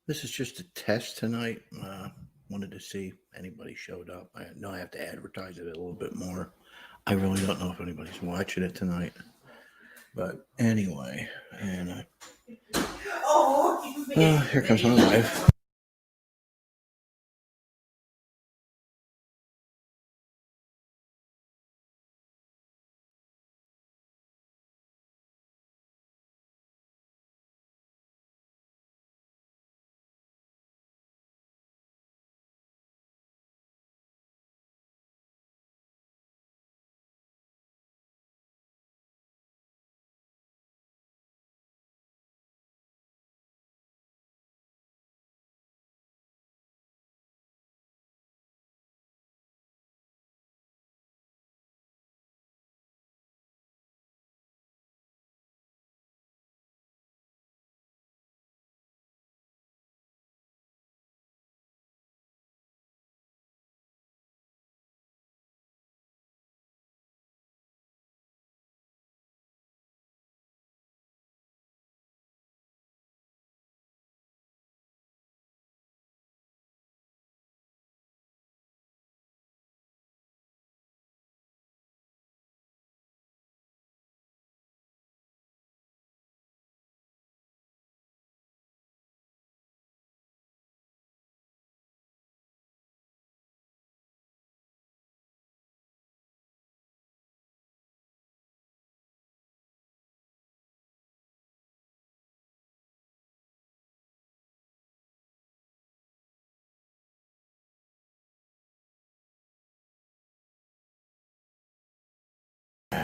This is just a test tonight. Wanted to see if anybody showed up. I know I have to advertise it a little bit more. I really don't know if anybody's watching it tonight. But anyway, and here comes my wife.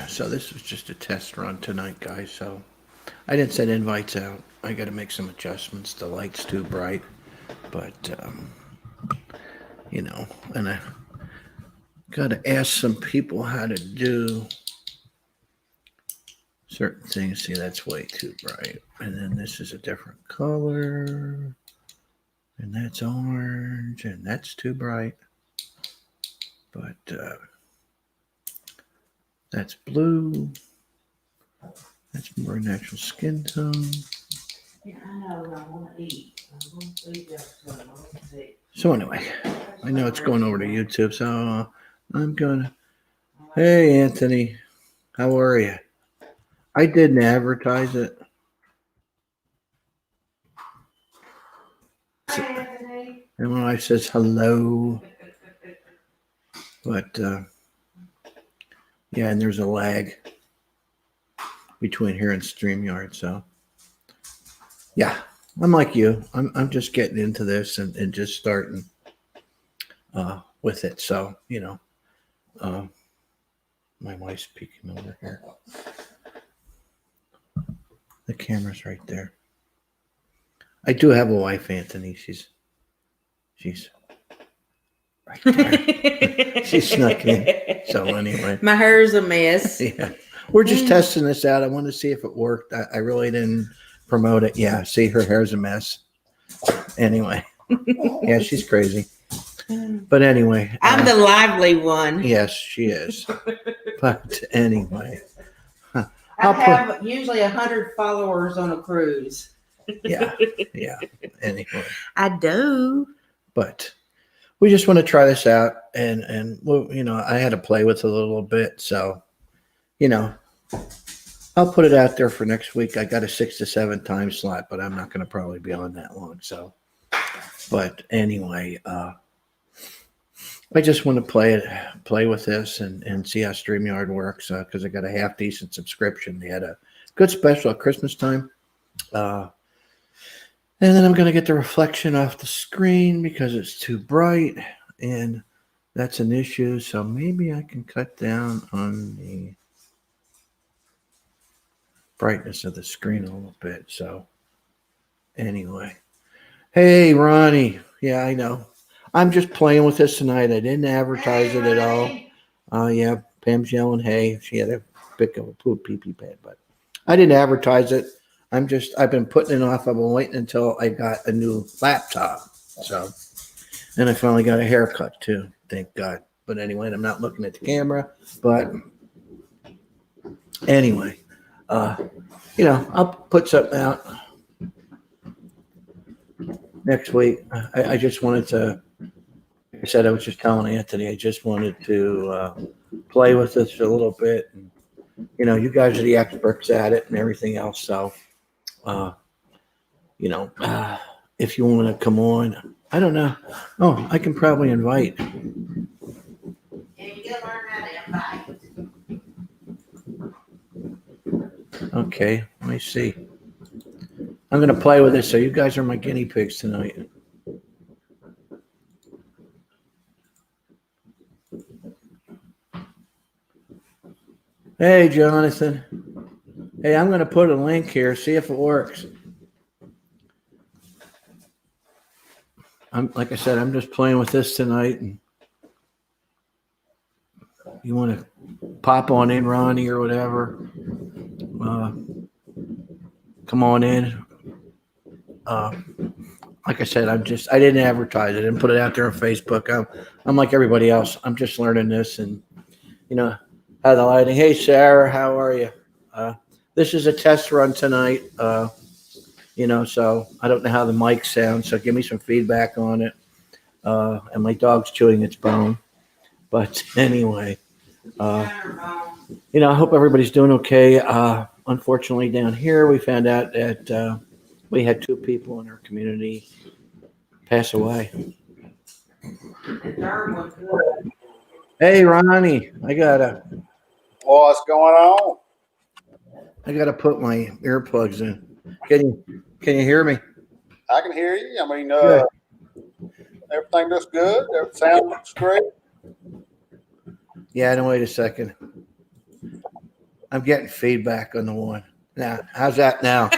So this was just a test run tonight, guys. So I didn't send invites out. I got to make some adjustments. The light's too bright, but and I got to ask some people how to do certain things. See, that's way too bright. And then this is a different color. And that's orange. And that's too bright. But that's blue. That's more natural skin tone. Yeah, I know what I want to eat. I'm going to eat that. So anyway, I know it's going over to YouTube. So I'm going to... Hey, Anthony. How are you? I didn't advertise it. Hi, Anthony. And my wife says hello. But yeah, and there's a lag between here and StreamYard. So yeah, I'm like you. I'm just getting into this and just starting with it. So, my wife's peeking over here. The camera's right there. I do have a wife, Anthony. She's right there. She snuck in. So anyway. My hair's a mess. Yeah. We're just testing this out. I wanted to see if it worked. I really didn't promote it. Yeah. See, her hair's a mess. Anyway. Yeah, she's crazy. But anyway. I'm the lively one. Yes, she is. But anyway. I have usually 100 followers on a cruise. Yeah. Anyway. I do. But we just want to try this out. And well, I had to play with it a little bit. So, I'll put it out there for next week. I got a 6 to 7 time slot, but I'm not going to probably be on that long. So, but anyway, I just want to play with this and see how StreamYard works because I got a half decent subscription. They had a good special at Christmas time. And then I'm going to get the reflection off the screen because it's too bright and that's an issue. So maybe I can cut down on the brightness of the screen a little bit. So anyway, hey, Ronnie. Yeah, I know. I'm just playing with this tonight. I didn't advertise it at all. Yeah, Pam's yelling, hey. She had a pick of a poop pee-pee pad, but I didn't advertise it. I've been putting it off. I've been waiting until I got a new laptop. So, and I finally got a haircut too. Thank God. But anyway, I'm not looking at the camera. But anyway, I'll put something out. next week. I just wanted to, like I said, I was just telling Anthony, I just wanted to play with this a little bit. And, you know, you guys are the experts at it and everything else. So, you know, if you want to come on, I don't know. Oh, I can probably invite. And you learn how to invite. Okay, let me see. I'm going to play with this. So you guys are my guinea pigs tonight. Hey, Jonathan. Hey, I'm going to put a link here. See if it works. Like I said, I'm just playing with this tonight. And you want to pop on in, Ronnie, or whatever? Come on in. Like I said, I didn't advertise it. I didn't put it out there on Facebook. I'm like everybody else. I'm just learning this, and you know, how the lighting. Hey, Sarah, how are you? This is a test run tonight. You know, so I don't know how the mic sounds. So give me some feedback on it. And my dog's chewing its bone. But anyway, you know, I hope everybody's doing okay. Unfortunately, down here, we found out that we had 2 people in our community pass away. The third one, good. Hey, Ronnie, What's going on? I gotta put my earplugs in. Can you hear me? I can hear you. I mean, Good. everything looks good. Everything sound looks great. Yeah, no, wait a second. I'm getting feedback on the one. Now, how's that now?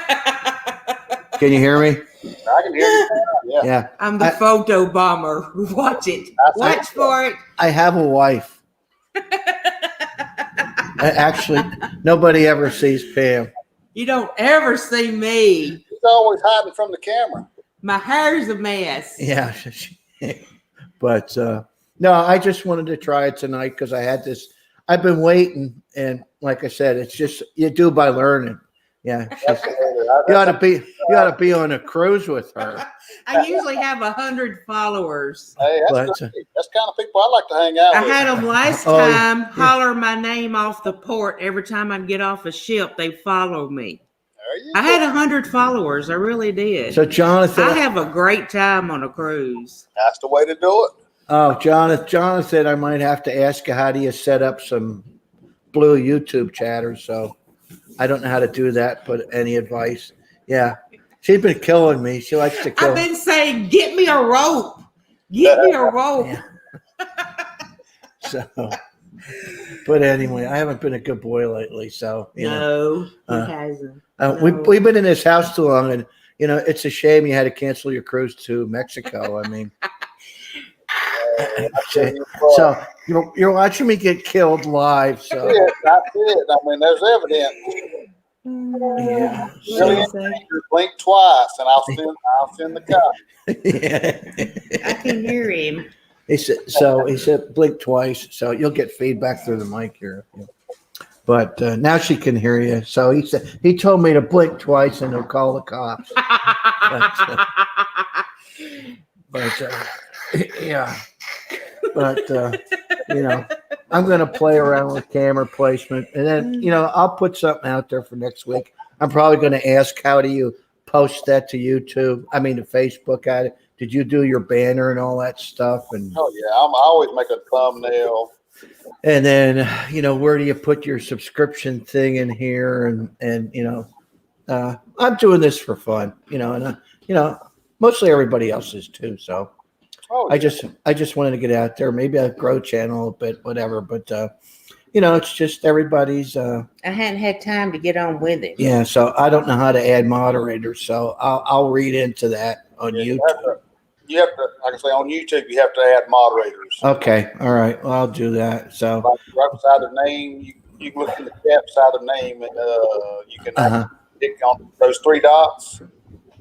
Can you hear me? I can hear you now. Yeah. Yeah. I'm the photo bomber. Watch it. Watch for it. I have a wife. Actually, nobody ever sees Pam. You don't ever see me. He's always hiding from the camera. My hair's a mess. Yeah. But no, I just wanted to try it tonight because I had this. I've been waiting, and like I said, it's just you do by learning. Yeah. It's just, Absolutely. you ought to be on a cruise with her. I usually have 100 followers. Hey, that's But, great. That's the kind of people I like to hang out I with. had them last Oh, yeah. time holler my name off the port every time I get off a ship. They follow me. There you I go. had 100 followers. I really did. So Jonathan, I have a great time on a cruise. That's the way to do it. oh Jonathan, I might have to ask you how do you set up some blue YouTube chatters. So I don't know how to do that, but any advice? Yeah. She's been killing me. She likes to kill I've been saying, get me a rope. Get me a rope. Yeah. So, but anyway, I haven't been a good boy lately. So, you know, No, he hasn't. we've been in this house too long, and you know, it's a shame you had to cancel your cruise to Mexico. I mean, so you're watching me get killed live. So, That's it. I mean, there's evidence. yeah. Really, you blink twice, and I'll send the cop. Yeah. I can hear him. He said blink twice, so you'll get feedback through the mic here. But now she can hear you. So he told me to blink twice and he'll call the cops. Yeah. But you know, I'm going to play around with camera placement, and then you know I'll put something out there for next week. I'm probably going to ask, how do you post that to YouTube? I mean, to Facebook. Did you do your banner and all that stuff? And Oh yeah, I always make a thumbnail. and then you know, where do you put your subscription thing in here? And you know, I'm doing this for fun. You know, and you know, mostly everybody else is too. So. Oh, I just wanted to get out there. Maybe I'll grow channel a bit, whatever. But you know, it's just everybody's. I hadn't had time to get on with it. Yeah, so I don't know how to add moderators, so I'll read into that on yeah, YouTube. you have to, like I say, on YouTube, you have to add moderators. Okay, all right. Well, I'll do that. So Like right beside their name, you can look in the chat beside their name, and you can click on those 3 dots,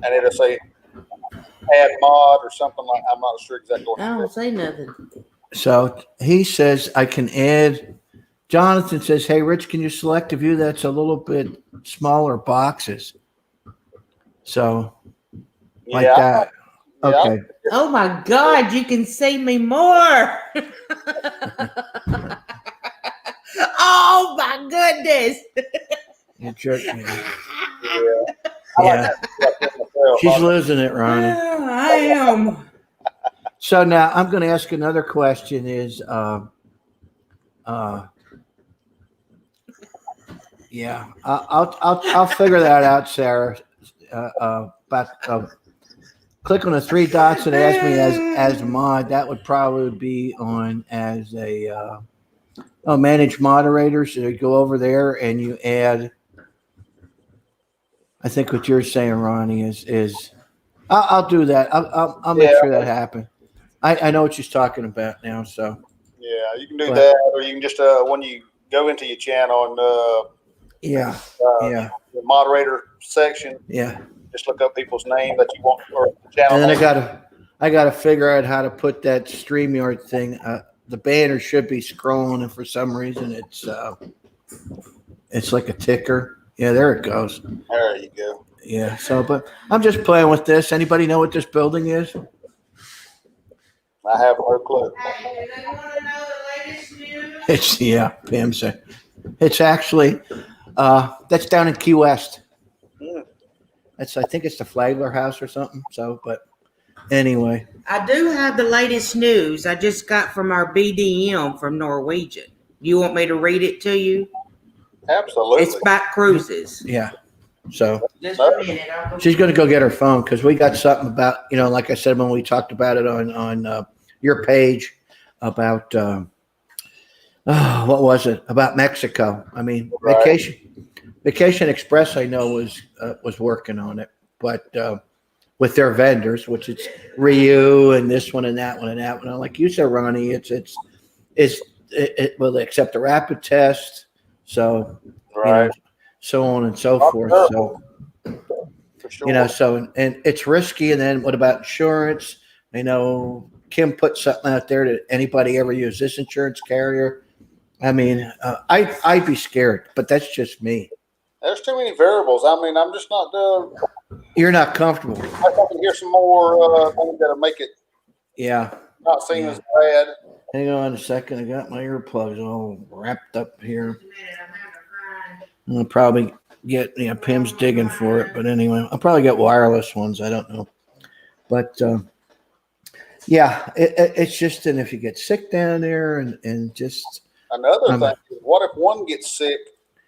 and it'll say add mod or something like. I'm not sure exactly what I it don't is. say nothing. so he says I can add. Jonathan says, "Hey, Rich, can you select a view that's a little bit smaller boxes?" So like Yeah, that. Yeah, Okay. Oh my God, you can see me more. Oh my goodness. You jerk me. yeah. I like Yeah. that myself. She's losing it, Ronnie. I am. So now I'm going to ask another question is, yeah, I'll figure that out, Sarah. Click on the three dots and ask me as mod. That would probably be on as a manage moderators. So you go over there and you add. I think what you're saying, Ronnie, is I'll do that. I'll make Yeah. sure that happens. I know what she's talking about now. So Yeah, you can do But- that, or you can just when you go into your channel and yeah, yeah, the moderator section, yeah. just look up people's name that you want or channel. And then name. I gotta figure out how to put that StreamYard thing. The banner should be scrolling, and for some reason it's like a ticker. Yeah, there it goes. There you go. Yeah. So, but I'm just playing with this. Anybody know what this building is? I have no clue. Hey, do they want to know the latest news? It's Pam said. It's actually that's down in Key West. Hmm. I think it's the Flagler House or something. So, but anyway, I do have the latest news I just got from our BDM from Norwegian. You want me to read it to you? Absolutely. It's about cruises. yeah. So Just a minute. I'll go- she's going to go get her phone because we got something about, like I said when we talked about it on your page about what was it about Mexico? I mean, Right. Vacation Express. I know was working on it, but with their vendors, which it's Ryu and this one and that one and that one. Like you said, Ronnie, will they accept the rapid test? So Right. so on and so Oh, forth. sure. So. For sure. And it's risky. And then what about insurance? I know Kim put something out there that anybody ever use this insurance carrier. I mean, I'd be scared, but that's just me. There's too many variables. I mean, I'm just not. You're not comfortable. I can hear some more things that'll make it Yeah. not seem Yeah. as bad. Hang on a second. I got my earplugs all wrapped up here. I'll probably get, Pam's digging for it, but anyway, I'll probably get wireless ones. I don't know. But, yeah, it's just, and if you get sick down there and just, Another thing is, what if one gets sick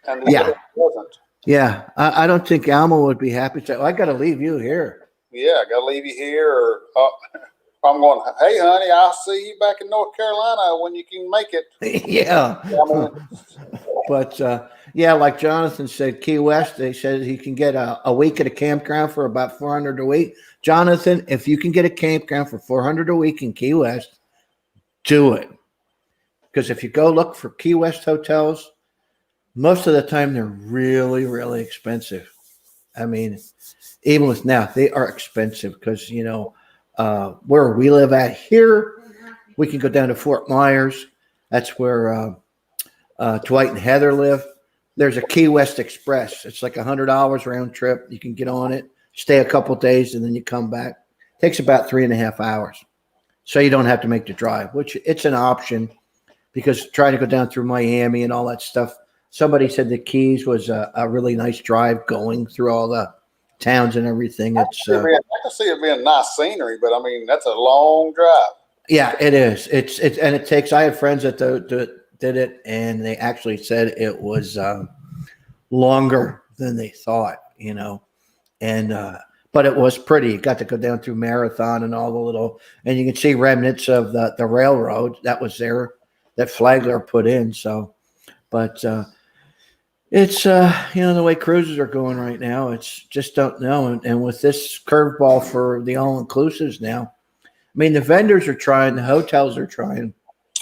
and the Yeah. other doesn't? yeah, I don't think Alma would be happy to. I got to leave you here. Yeah, I gotta leave you here, or I'm going. Hey, honey, I'll see you back in North Carolina when you can make it. Yeah. I mean, But, yeah, like Jonathan said, Key West, they said he can get a week at a campground for about $400 a week. Jonathan, if you can get a campground for $400 a week in Key West, do it. Because if you go look for Key West hotels, most of the time they're really, really expensive. I mean, even with now, they are expensive because, where we live at here, we can go down to Fort Myers. That's where Dwight and Heather live. There's a Key West Express. It's like $100 round trip. You can get on it, stay a couple days, and then you come back. Takes about 3.5 hours. So you don't have to make the drive, which it's an option because trying to go down through Miami and all that stuff. Somebody said the Keys was a really nice drive going through all the towns and everything. It's I can see it being nice scenery, but I mean that's a long drive. yeah, it is. It's and it takes. I have friends that did it, and they actually said it was longer than they thought. And but it was pretty. You got to go down through Marathon and all the little, and you can see remnants of the railroad that was there that Flagler put in. So, but it's the way cruises are going right now. It's just don't know, and with this curveball for the all inclusives now. I mean, the vendors are trying, the hotels are trying.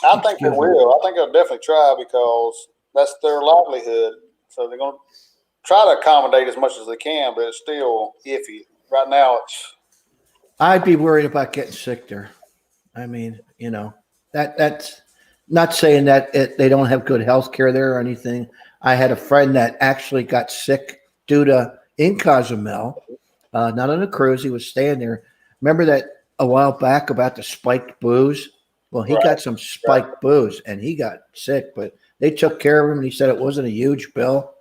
I think they will. I think they'll definitely try because that's their livelihood. So they're going to try to accommodate as much as they can, but it's still iffy. Right now, I'd be worried about getting sick there. I mean, that's not saying that they don't have good health care there or anything. I had a friend that actually got sick in Cozumel, not on a cruise. He was staying there. Remember that a while back about the spiked booze. Well, he got some spiked booze and he got sick, but they took care of him and he said it wasn't a huge bill.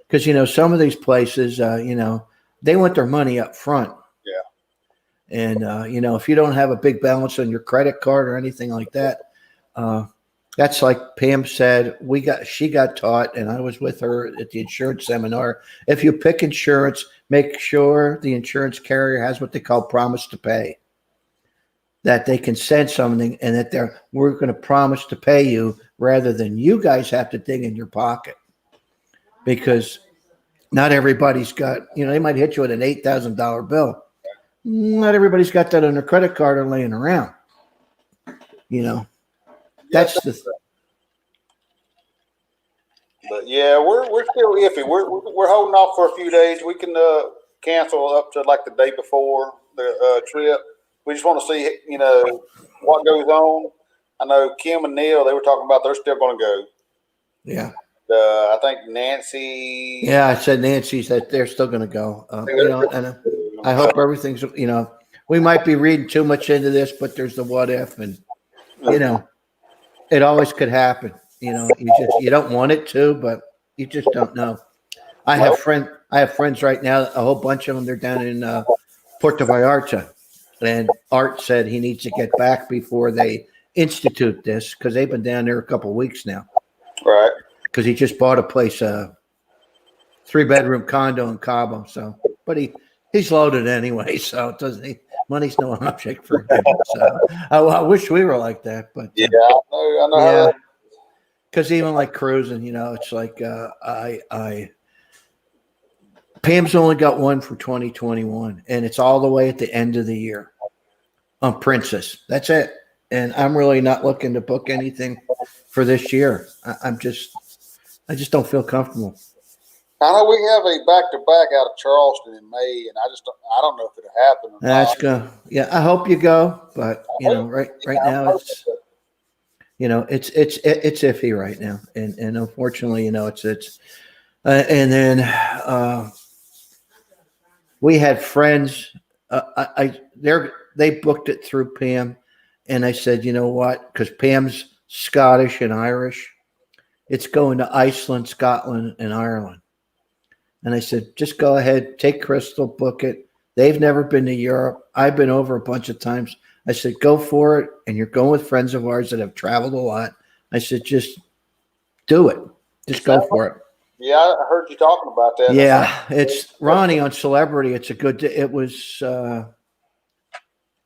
Because, some of these places, they want their money up front. Yeah. And, if you don't have a big balance on your credit card or anything like that, that's like Pam said, she got taught, and I was with her at the insurance seminar. If you pick insurance, make sure the insurance carrier has what they call promise to pay. That they can send something and that we're going to promise to pay you rather than you guys have to dig in your pocket. Because not everybody's got, they might hit you with an $8,000 bill. Not everybody's got that on their credit card or laying around. That's the. But yeah, we're still iffy. We're holding off for a few days. We can cancel up to like the day before the trip. We just want to see, what goes on. I know Kim and Neil, they were talking about they're still going to go. Yeah. I think Nancy. Yeah, I said Nancy said they're still going to go. And I hope everything's. We might be reading too much into this, but there's the what if, and it always could happen. You don't want it to, but you just don't know. I have friends right now. A whole bunch of them. They're down in Puerto Vallarta, and Art said he needs to get back before they institute this because they've been down there a couple of weeks now. Right. Because he just bought a place, 3-bedroom condo in Cabo. So, but he's loaded anyway, so it doesn't. Money's no object for him. So I wish we were like that, but yeah, I know. Yeah, because even like cruising, it's like Pam's only got one for 2021, and it's all the way at the end of the year on Princess. That's it, and I'm really not looking to book anything for this year. I just don't feel comfortable. I know we have a back-to-back out of Charleston in May, and I don't know if it'll happen. Or That's not. good. Yeah, I hope you go, but right now it's it's iffy right now, and unfortunately, it's and then we had friends. They booked it through Pam, and I said, you know what? Because Pam's Scottish and Irish, it's going to Iceland, Scotland, and Ireland. And I said, just go ahead, take Crystal, book it. They've never been to Europe. I've been over a bunch of times. I said, go for it. And you're going with friends of ours that have traveled a lot. I said, just do it. Just go for it. Yeah, I heard you talking about that. Yeah, it's Ronnie on Celebrity. It's a good, it was, how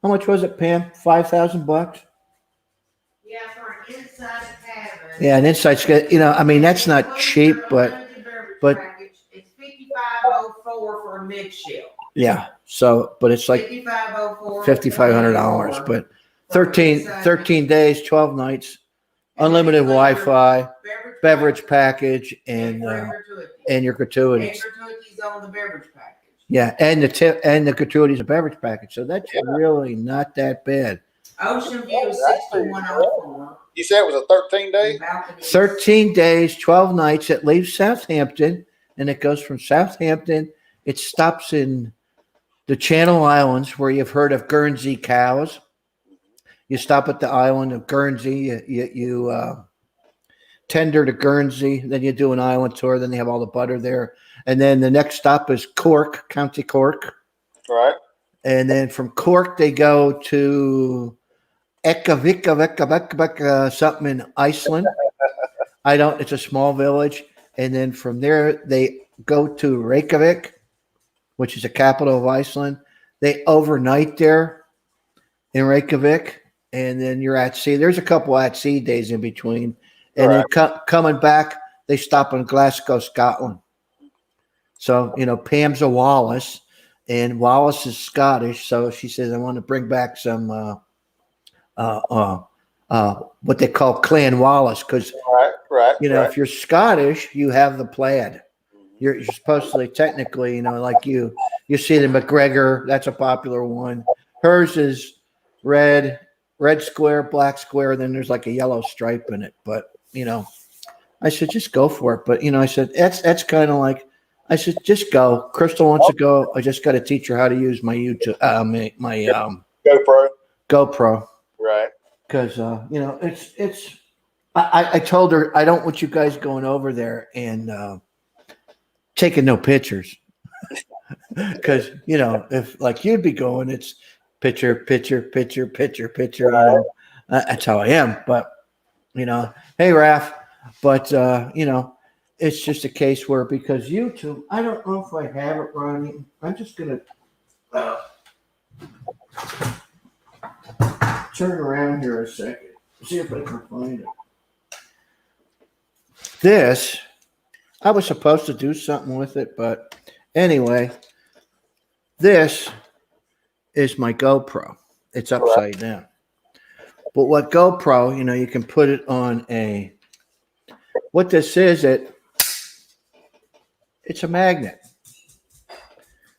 much was it, Pam? $5,000? Yeah, for an inside cabin. Yeah, an inside, that's not cheap, but It's $5,504 for a midship. yeah. So, but it's like $5,500, but 13 days, 12 nights, unlimited Wi-Fi, beverage package, and your gratuities. And gratuities on the beverage package. Yeah, and the tip and the gratuities of beverage package. So that's really not that bad. Ocean View is 6104. You said it was a 13-day? 13 days, 12 nights. It leaves Southampton, and it goes from Southampton. It stops in the Channel Islands, where you've heard of Guernsey cows. You stop at the island of Guernsey. You tender to Guernsey. Then you do an island tour. Then they have all the butter there. And then the next stop is Cork, County Cork. Right. And then from Cork, they go to Reykjavik, something in Iceland. It's a small village. And then from there, they go to Reykjavik, which is the capital of Iceland. They overnight there in Reykjavik, and then you're at sea. There's a couple at sea days in between. And then coming back, they stop in Glasgow, Scotland. So, Pam's a Wallace, and Wallace is Scottish. So she says, I want to bring back some what they call Clan Wallace, because if you're Scottish, you have the plaid. You're supposedly technically, like you see the McGregor, that's a popular one. Hers is red square, black square, then there's like a yellow stripe in it. But I said just go for it. But I said that's kind of like, I said just go. Crystal wants to go. I just got to teach her how to use my YouTube, my GoPro. GoPro. Right. Because you know, it's. I told her I don't want you guys going over there and taking no pictures. Because you know, if like you'd be going, it's picture, picture, picture, picture, picture. You know, that's how I am. But you know, hey, Raph. But you know, it's just a case where because YouTube, I don't know if I have it running. I'm just gonna turn around here a second, see if I can find it. This, I was supposed to do something with it, but anyway, this is my GoPro. It's upside down. But what GoPro, you know, you can put it on a, what this is, it's a magnet.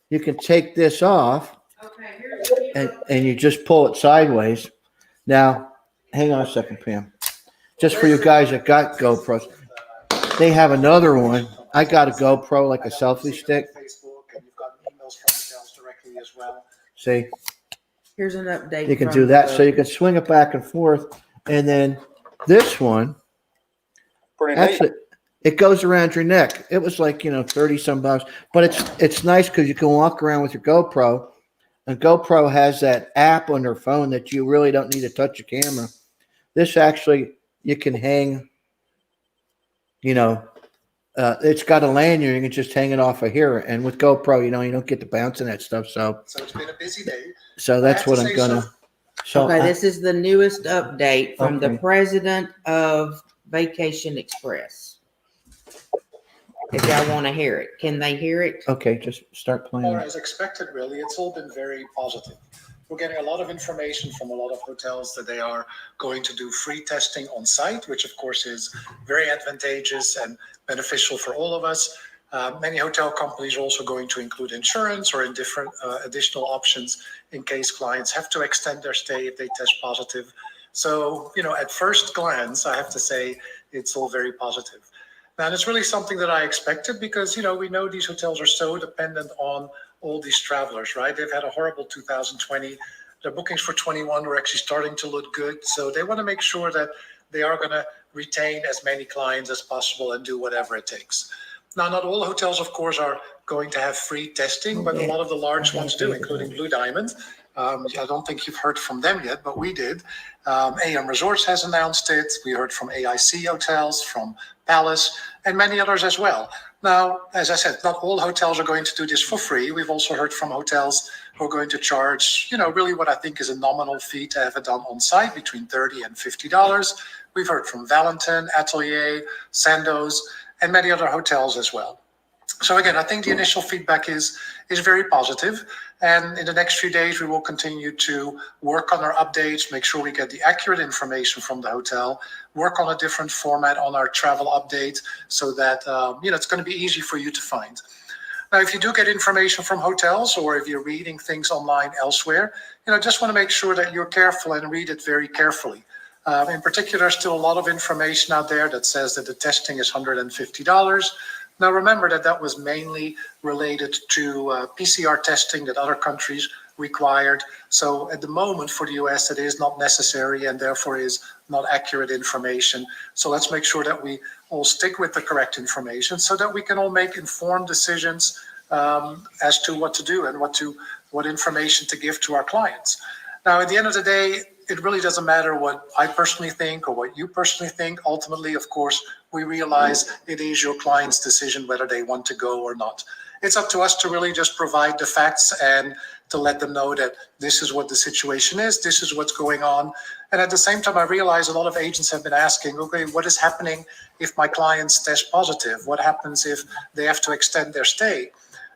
You can take this off and you just pull it sideways. Now, hang on a second, Pam. Just for you guys that got GoPros, they have another one. I got a GoPro, like a selfie stick. See? Here's an update. You can from do that. the- So you can swing it back and forth. And then this one, Pretty neat. actually, it goes around your neck. It was like, you know, 30 some bucks. But it's nice because you can walk around with your GoPro. And GoPro has that app on their phone that you really don't need to touch your camera. This actually, you can hang, you know, it's got a lanyard. You can just hang it off of here. And with GoPro, you know, you don't get the bounce and that stuff. So it's been a busy day. So that's what I'm gonna. So Okay, this is the newest update from the Okay. president of Vacation Express. If y'all want to hear it, can they hear it? okay, just start playing. Or as expected, really, it's all been very positive. We're getting a lot of information from a lot of hotels that they are going to do free testing on site, which of course is very advantageous and beneficial for all of us. Many hotel companies are also going to include insurance or in different additional options in case clients have to extend their stay if they test positive. So, you know, at first glance, I have to say it's all very positive. Now, and it's really something that I expected because, you know, we know these hotels are so dependent on all these travelers, right? They've had a horrible 2020. Their bookings for 21 were actually starting to look good. So they want to make sure that they are going to retain as many clients as possible and do whatever it takes. Now, not all hotels, of course, are going to have free testing, but a lot of the large ones do, including Blue Diamond. I don't think you've heard from them yet, but we did. AM Resorts has announced it. We heard from AIC Hotels, from Palace, and many others as well. Now, as I said, not all hotels are going to do this for free. We've also heard from hotels who are going to charge, you know, really what I think is a nominal fee to have it done on site, between $30 and $50. We've heard from Valentin, Atelier, Sandoz, and many other hotels as well. So again, I think the initial feedback is very positive. And in the next few days, we will continue to work on our updates, make sure we get the accurate information from the hotel, work on a different format on our travel update so that, you know, it's going to be easy for you to find. Now, if you do get information from hotels or if you're reading things online elsewhere, you know, just want to make sure that you're careful and read it very carefully. In particular, there's still a lot of information out there that says that the testing is $150. Now, remember that was mainly related to PCR testing that other countries required. So at the moment for the US, it is not necessary and therefore is not accurate information. So let's make sure that we all stick with the correct information so that we can all make informed decisions as to what to do and what information to give to our clients. Now, at the end of the day, it really doesn't matter what I personally think or what you personally think. Ultimately, of course, we realize it is your client's decision whether they want to go or not. It's up to us to really just provide the facts and to let them know that this is what the situation is, this is what's going on. And at the same time, I realize a lot of agents have been asking, okay, what is happening if my clients test positive? What happens if they have to extend their stay?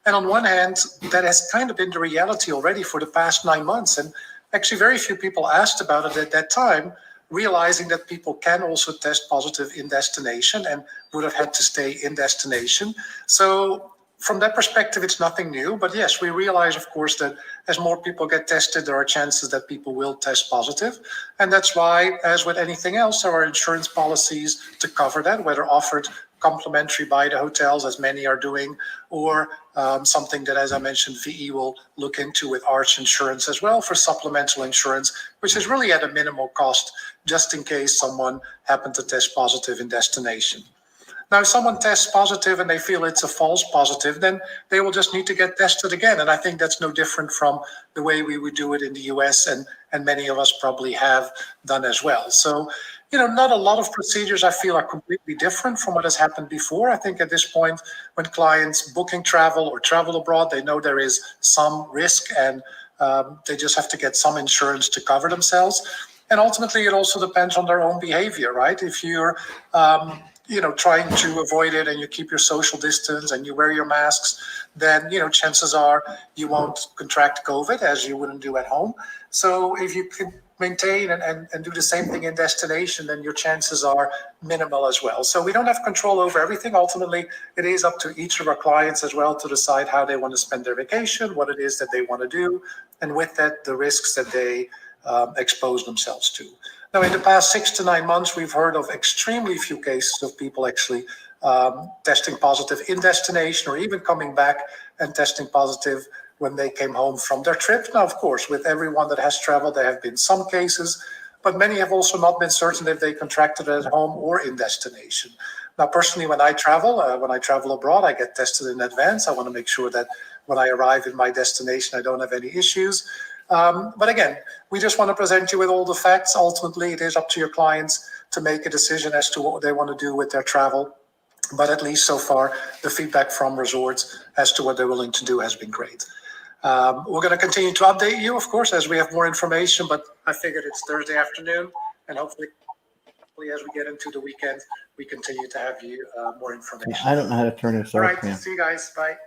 And on one hand, that has kind of been the reality already for the past 9 months. And actually, very few people asked about it at that time, realizing that people can also test positive in destination and would have had to stay in destination. So from that perspective, it's nothing new. But yes, we realize, of course, that as more people get tested, there are chances that people will test positive. And that's why, as with anything else, there are insurance policies to cover that, whether offered complimentary by the hotels, as many are doing, or something that, as I mentioned, VE will look into with Arch Insurance as well for supplemental insurance, which is really at a minimal cost, just in case someone happened to test positive in destination. Now, if someone tests positive and they feel it's a false positive, then they will just need to get tested again. And I think that's no different from the way we would do it in the US, and many of us probably have done as well. So, not a lot of procedures I feel are completely different from what has happened before. I think at this point, when clients booking travel or travel abroad, they know there is some risk, and they just have to get some insurance to cover themselves. And ultimately, it also depends on their own behavior, right? If you're trying to avoid it and you keep your social distance and you wear your masks, then, chances are you won't contract COVID as you wouldn't do at home. So if you can maintain and do the same thing in destination, then your chances are minimal as well. So we don't have control over everything. Ultimately, it is up to each of our clients as well to decide how they want to spend their vacation, what it is that they want to do, and with that, the risks that they expose themselves to. Now, in the past 6 to 9 months, we've heard of extremely few cases of people actually testing positive in destination, or even coming back and testing positive when they came home from their trip. Now, of course, with everyone that has traveled, there have been some cases, but many have also not been certain if they contracted it at home or in destination. Now, personally, when I travel abroad, I get tested in advance. I want to make sure that when I arrive in my destination, I don't have any issues. But again, we just want to present you with all the facts. Ultimately, it is up to your clients to make a decision as to what they want to do with their travel. But at least so far, the feedback from resorts as to what they're willing to do has been great. We're going to continue to update you, of course, as we have more information, but I figured it's Thursday afternoon, and hopefully as we get into the weekend, we continue to have you more information. I don't know how to turn this All off, right, man. see you guys. Bye.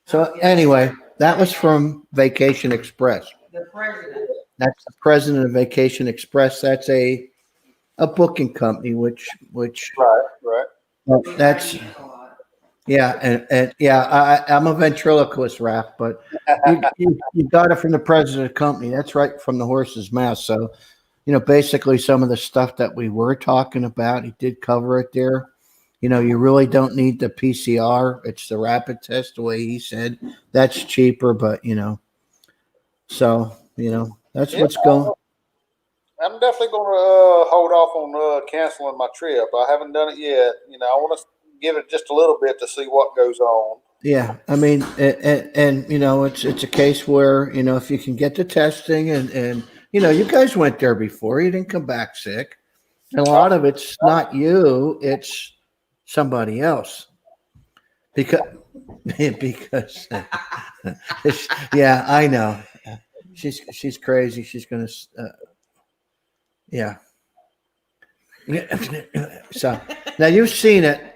So anyway, that was from Vacation Express. The president. That's the president of Vacation Express. That's a booking company, which Right. that's yeah, and yeah, I'm a ventriloquist, Raph, but you got it from the president of the company. That's right from the horse's mouth. So, basically some of the stuff that we were talking about, he did cover it there. You really don't need the PCR. It's the rapid test, the way he said. That's cheaper, but so that's what's going. I'm definitely going to hold off on canceling my trip. I haven't done it yet. I want to give it just a little bit to see what goes on. Yeah, I mean, and it's a case where if you can get the testing and you guys went there before, you didn't come back sick, and a lot of it's not you, it's somebody else, because yeah, I know, she's crazy. She's gonna yeah. So now you've seen it.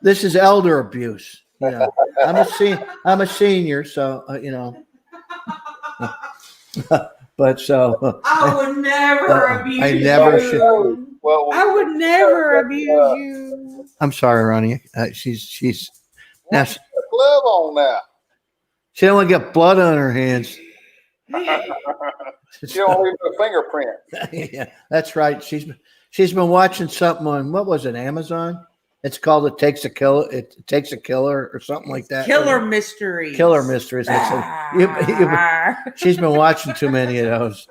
This is elder abuse. I'm a senior, so but so I would never abuse I never you. should. Well, I would never abuse you. I'm sorry, Ronnie. She's now put a glove on now. she don't want to get blood on her hands. You don't leave a fingerprint. Yeah, that's right. She's been watching something on, what was it, Amazon? It's called It Takes a Killer or something like that. Killer mysteries. Killer Mysteries. She's been watching too many of those.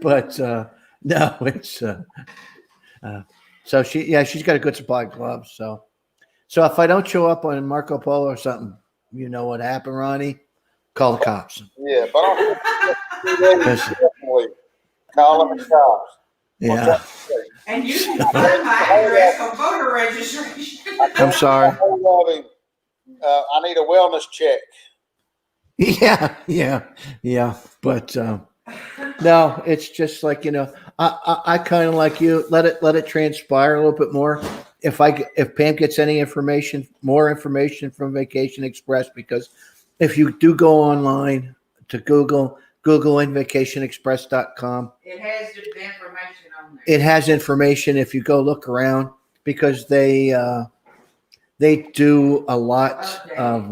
But no, it's so she's got a good supply of gloves. So if I don't show up on Marco Polo or something, you know what happened, Ronnie? Call the cops. Yeah, but I don't definitely call them the cops. Yeah. And you can find my address on voter registration. I'm sorry. I need a wellness check. Yeah. But no, it's just like I kind of like you. Let it transpire a little bit more. If Pam gets any more information from Vacation Express, because if you do go online to Google in vacationexpress.com, It has the information on there. it has information. If you go look around, because they do a lot of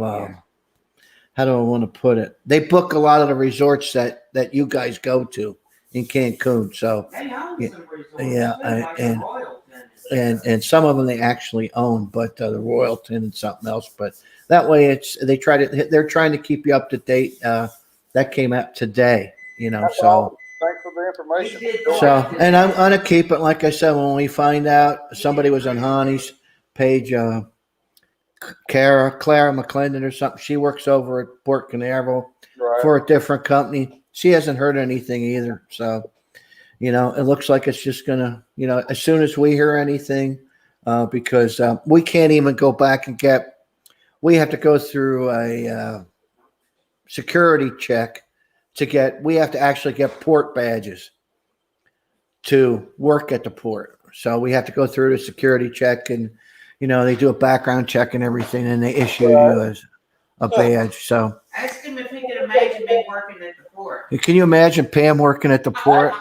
how do I want to put it? They book a lot of the resorts that you guys go to, in Cancun. So They own Yeah, some resorts yeah, too, like the and- Royalton. and some of them they actually own, but the Royalton and something else. But that way, they're trying to keep you up to date. That came out today, That's So all. Thanks for the information. We did so, and I'm gonna keep it like I said. When we find out somebody was on Hani's page, Clara McClendon or something. She works over at Port Canaveral Right. for a different company. She hasn't heard anything either. So, it looks like it's just gonna, as soon as we hear anything, because we can't even go back and we have to go through a security check we have to actually get port badges to work at the port. So we have to go through the security check and, they do a background check and everything and they issue you as a badge. So Ask him if he could imagine me working at the port. can you imagine Pam working at the port?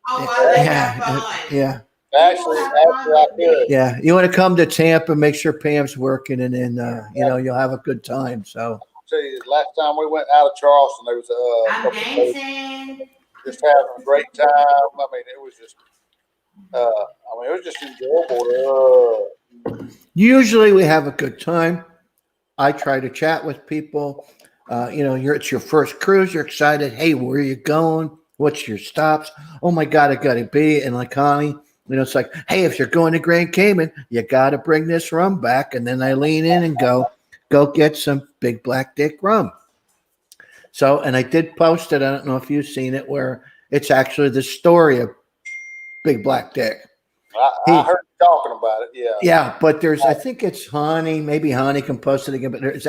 Oh, they have Yeah, fun. yeah, Actually, I could. yeah. You want to come to Tampa, make sure Pam's working and then, you'll have a good time. So, Tell you, last time we went out of Charleston, there was I'm dancing. just having a great time. I mean, it was just, it was just enjoyable. usually we have a good time. I try to chat with people. It's your first cruise. You're excited. Hey, where are you going? What's your stops? Oh my God, I got to be. And like Connie, it's like, hey, if you're going to Grand Cayman, you got to bring this rum back. And then I lean in and go get some Big Black Dick rum. So, and I did post it. I don't know if you've seen it, where it's actually the story of Big Black Dick. I heard you talking about it. Yeah. Yeah, but I think it's Hani. Maybe Hani can post it again. But it's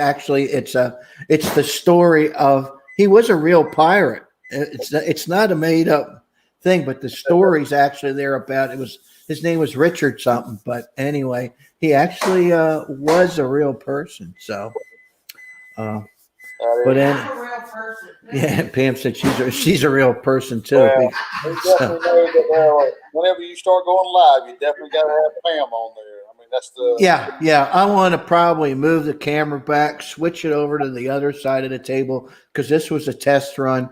the story of, he was a real pirate. It's not a made up thing, but the story's actually there about, his name was Richard something. But anyway, he actually was a real person. So, but then, I'm a real person. yeah, Pam said she's a real person too. Well, we definitely know that whenever you start going live, you definitely got to have Pam on there. I mean, that's the Yeah. I want to probably move the camera back, switch it over to the other side of the table, because this was a test run.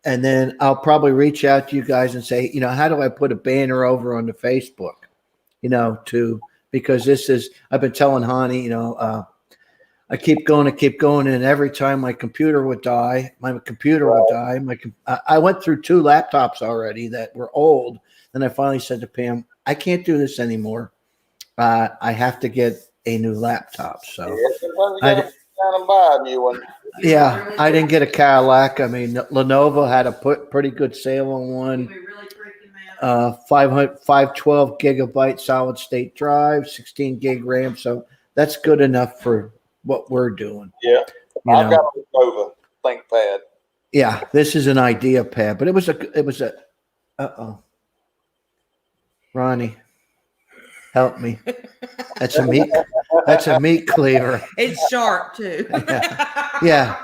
And then I'll probably reach out to you guys and say, how do I put a banner over on the Facebook, because I've been telling Hani, I keep going. And every time my computer would die, I went through 2 laptops already that were old. And I finally said to Pam, I can't do this anymore. I have to get a new laptop. So buy a new one. yeah, I didn't get a Cadillac. I mean, Lenovo had a pretty good sale on one. We really freaked him out. 512 gigabyte solid state drive, 16 gig RAM. So that's good enough for what we're doing. Yeah. I've got a Nova ThinkPad. Yeah, this is an idea pad, but it was a Ronnie, help me. That's a meat cleaver. It's sharp too. Yeah.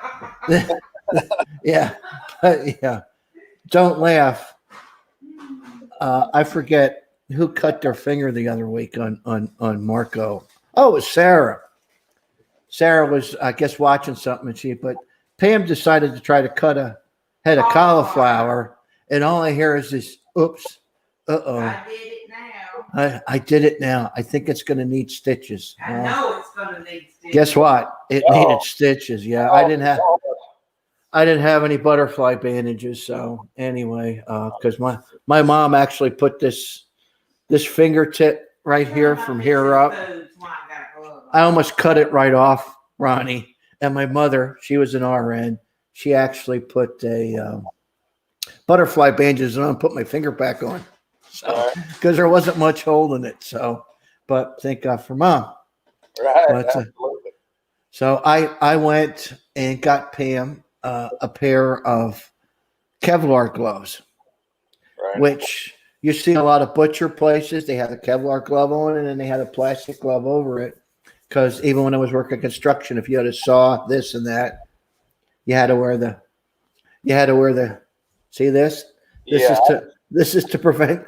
Yeah. Yeah. Don't laugh. I forget who cut their finger the other week on Marco. Oh, it was Sarah. Sarah was, I guess, watching something, but Pam decided to try to cut a head of cauliflower, and all I hear is this, oops, uh-oh. I did it now. I did it now. I think it's going to need stitches. I know it's gonna need stitches. Guess what? It needed stitches. Yeah, I didn't have any butterfly bandages. So anyway, because my mom actually put this fingertip right here from here up. I almost cut it right off, Ronnie. And my mother, she was an RN. She actually put a butterfly bandages on and put my finger back on. So, because there wasn't much holding it. So, but thank God for Mom. Right. But, Absolutely. So I went and got Pam a pair of Kevlar gloves, Right. which you see a lot of butcher places. They have a Kevlar glove on and then they had a plastic glove over it. Because even when I was working construction, if you had a saw, this and that, you had to wear the. See this? This is to prevent.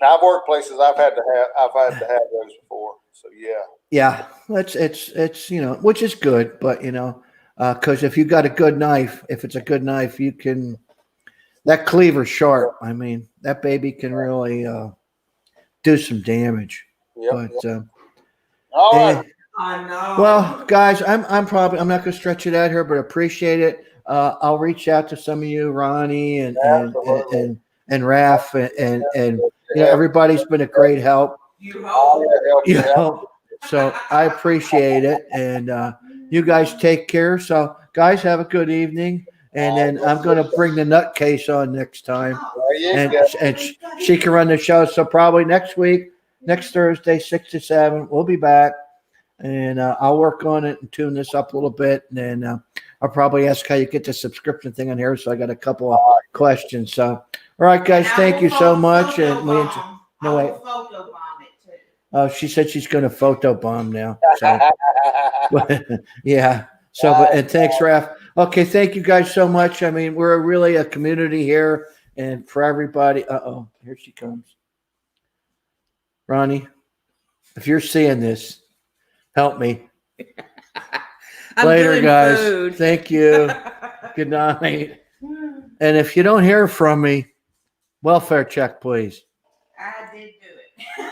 I've worked places I've had to have those before. So yeah. Yeah, it's which is good, but because if you got a good knife, if it's a good knife, you can that cleaver sharp. I mean, that baby can really do some damage. Yep. But All right. I know. well, guys, I'm not going to stretch it out here, but appreciate it. I'll reach out to some of you, Ronnie and Absolutely. and Raph and you know, everybody's been a great help. You All hope. that help You you out. know, so I appreciate it, and you guys take care. So, guys, have a good evening, and then I'm going to bring the nutcase on next time, There you and go. she can run the show. So probably next week, next Thursday, 6 to 7, we'll be back, and I'll work on it and tune this up a little bit, and then I'll probably ask how you get the subscription thing on here. So I got a couple of questions. So, all right, guys, thank you so much, and we. No, wait. Photobomb it too. Oh, she said she's going to photobomb now. So, yeah. So, and thanks, Raph. Okay, thank you guys so much. I mean, we're really a community here, and for everybody. Here she comes. Ronnie, if you're seeing this, help me. I'm Later, doing guys. food. Thank you. Good night. And if you don't hear from me, welfare check, please. I did do it.